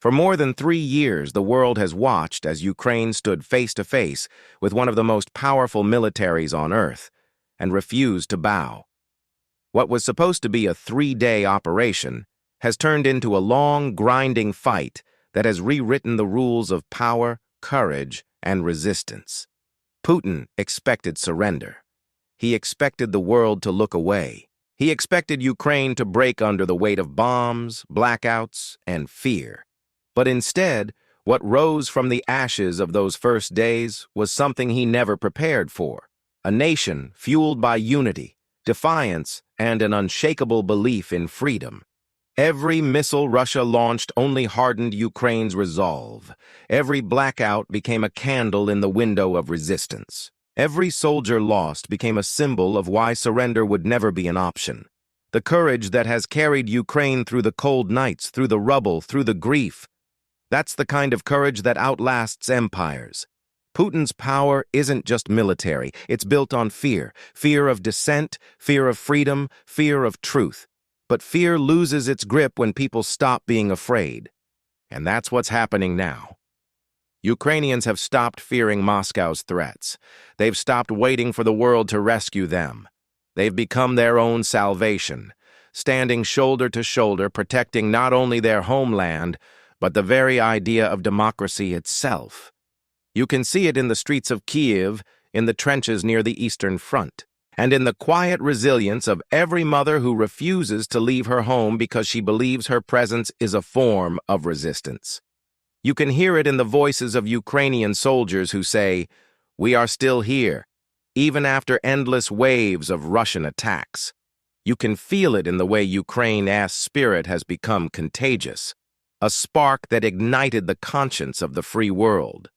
For more than 3 years, the world has watched as Ukraine stood face to face with one of the most powerful militaries on Earth and refused to bow. What was supposed to be a 3-day operation has turned into a long, grinding fight that has rewritten the rules of power, courage, and resistance. Putin expected surrender. He expected the world to look away. He expected Ukraine to break under the weight of bombs, blackouts, and fear. But instead, what rose from the ashes of those first days was something he never prepared for: a nation fueled by unity, defiance, and an unshakable belief in freedom. Every missile Russia launched only hardened Ukraine's resolve. Every blackout became a candle in the window of resistance. Every soldier lost became a symbol of why surrender would never be an option. The courage that has carried Ukraine through the cold nights, through the rubble, through the grief. That's the kind of courage that outlasts empires. Putin's power isn't just military. It's built on fear. Fear of dissent, fear of freedom, fear of truth. But fear loses its grip when people stop being afraid. And that's what's happening now. Ukrainians have stopped fearing Moscow's threats. They've stopped waiting for the world to rescue them. They've become their own salvation, standing shoulder to shoulder, protecting not only their homeland, but the very idea of democracy itself. You can see it in the streets of Kyiv, in the trenches near the Eastern Front, and in the quiet resilience of every mother who refuses to leave her home because she believes her presence is a form of resistance. You can hear it in the voices of Ukrainian soldiers who say, "We are still here," even after endless waves of Russian attacks. You can feel it in the way Ukraine's spirit has become contagious, a spark that ignited the conscience of the free world.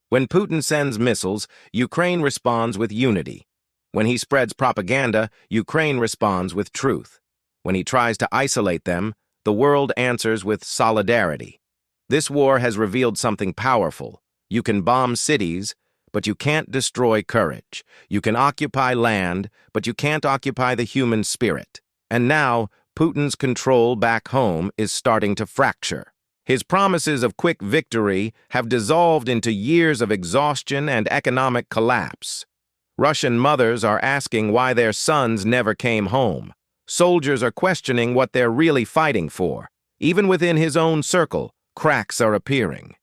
When Putin sends missiles, Ukraine responds with unity. When he spreads propaganda, Ukraine responds with truth. When he tries to isolate them, the world answers with solidarity. This war has revealed something powerful. You can bomb cities, but you can't destroy courage. You can occupy land, but you can't occupy the human spirit. And now, Putin's control back home is starting to fracture. His promises of quick victory have dissolved into years of exhaustion and economic collapse. Russian mothers are asking why their sons never came home. Soldiers are questioning what they're really fighting for. Even within his own circle, cracks are appearing.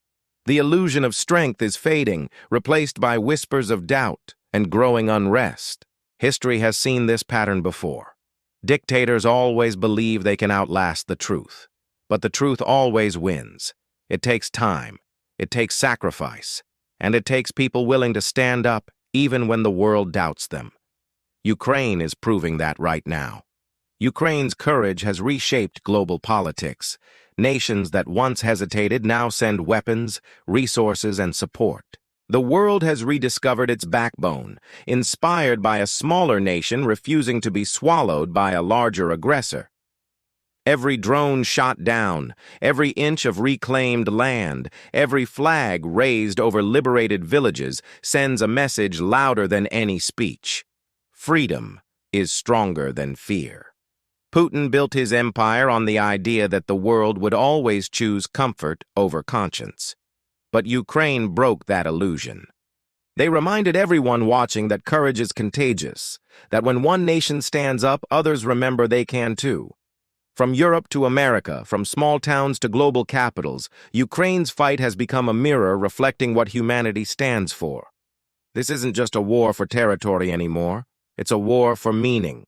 The illusion of strength is fading, replaced by whispers of doubt and growing unrest. History has seen this pattern before. Dictators always believe they can outlast the truth. But the truth always wins. It takes time, it takes sacrifice, and it takes people willing to stand up even when the world doubts them. Ukraine is proving that right now. Ukraine's courage has reshaped global politics. Nations that once hesitated now send weapons, resources, and support. The world has rediscovered its backbone, inspired by a smaller nation refusing to be swallowed by a larger aggressor. Every drone shot down, every inch of reclaimed land, every flag raised over liberated villages sends a message louder than any speech. Freedom is stronger than fear. Putin built his empire on the idea that the world would always choose comfort over conscience. But Ukraine broke that illusion. They reminded everyone watching that courage is contagious, that when one nation stands up, others remember they can too. From Europe to America, from small towns to global capitals, Ukraine's fight has become a mirror reflecting what humanity stands for. This isn't just a war for territory anymore. It's a war for meaning.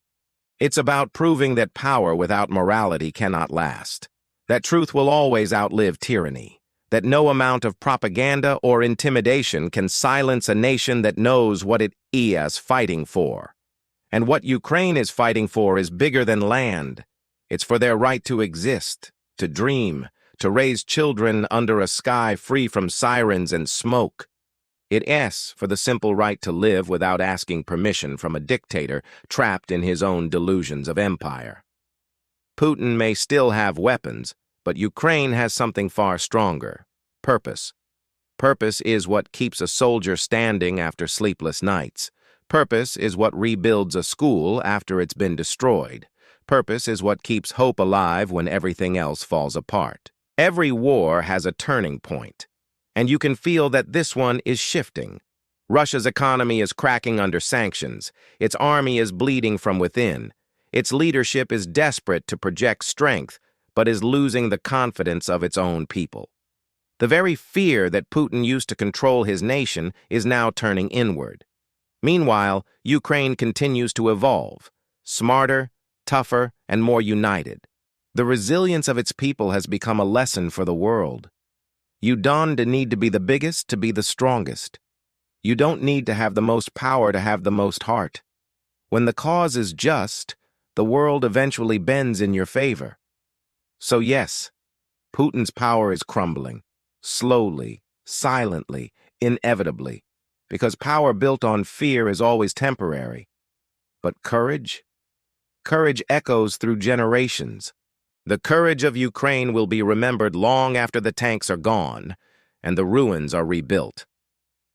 It's about proving that power without morality cannot last, that truth will always outlive tyranny, that no amount of propaganda or intimidation can silence a nation that knows what it is fighting for. And what Ukraine is fighting for is bigger than land. It's for their right to exist, to dream, to raise children under a sky free from sirens and smoke. It is for the simple right to live without asking permission from a dictator trapped in his own delusions of empire. Putin may still have weapons, but Ukraine has something far stronger: purpose. Purpose is what keeps a soldier standing after sleepless nights. Purpose is what rebuilds a school after it's been destroyed. Purpose is what keeps hope alive when everything else falls apart. Every war has a turning point, and you can feel that this one is shifting. Russia's economy is cracking under sanctions, its army is bleeding from within, its leadership is desperate to project strength, but is losing the confidence of its own people. The very fear that Putin used to control his nation is now turning inward. Meanwhile, Ukraine continues to evolve, smarter, tougher, and more united. The resilience of its people has become a lesson for the world. You don't need to be the biggest to be the strongest. You don't need to have the most power to have the most heart. When the cause is just, the world eventually bends in your favor. So yes, Putin's power is crumbling, slowly, silently, inevitably, because power built on fear is always temporary. But courage? Courage echoes through generations. The courage of Ukraine will be remembered long after the tanks are gone and the ruins are rebuilt.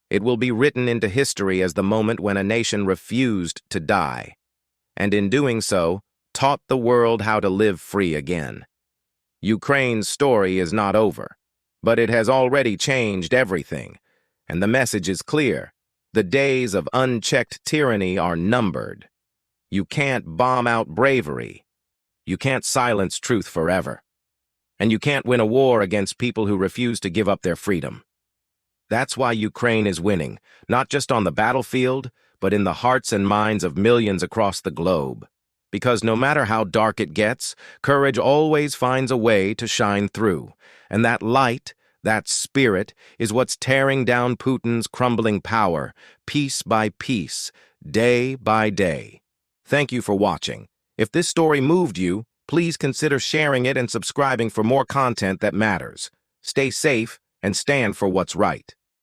It will be written into history as the moment when a nation refused to die, and in doing so, taught the world how to live free again. Ukraine's story is not over, but it has already changed everything, and the message is clear. The days of unchecked tyranny are numbered. You can't bomb out bravery. You can't silence truth forever. And you can't win a war against people who refuse to give up their freedom. That's why Ukraine is winning, not just on the battlefield, but in the hearts and minds of millions across the globe. Because no matter how dark it gets, courage always finds a way to shine through. And that light, that spirit, is what's tearing down Putin's crumbling power, piece by piece, day by day. Thank you for watching. If this story moved you, please consider sharing it and subscribing for more content that matters. Stay safe and stand for what's right.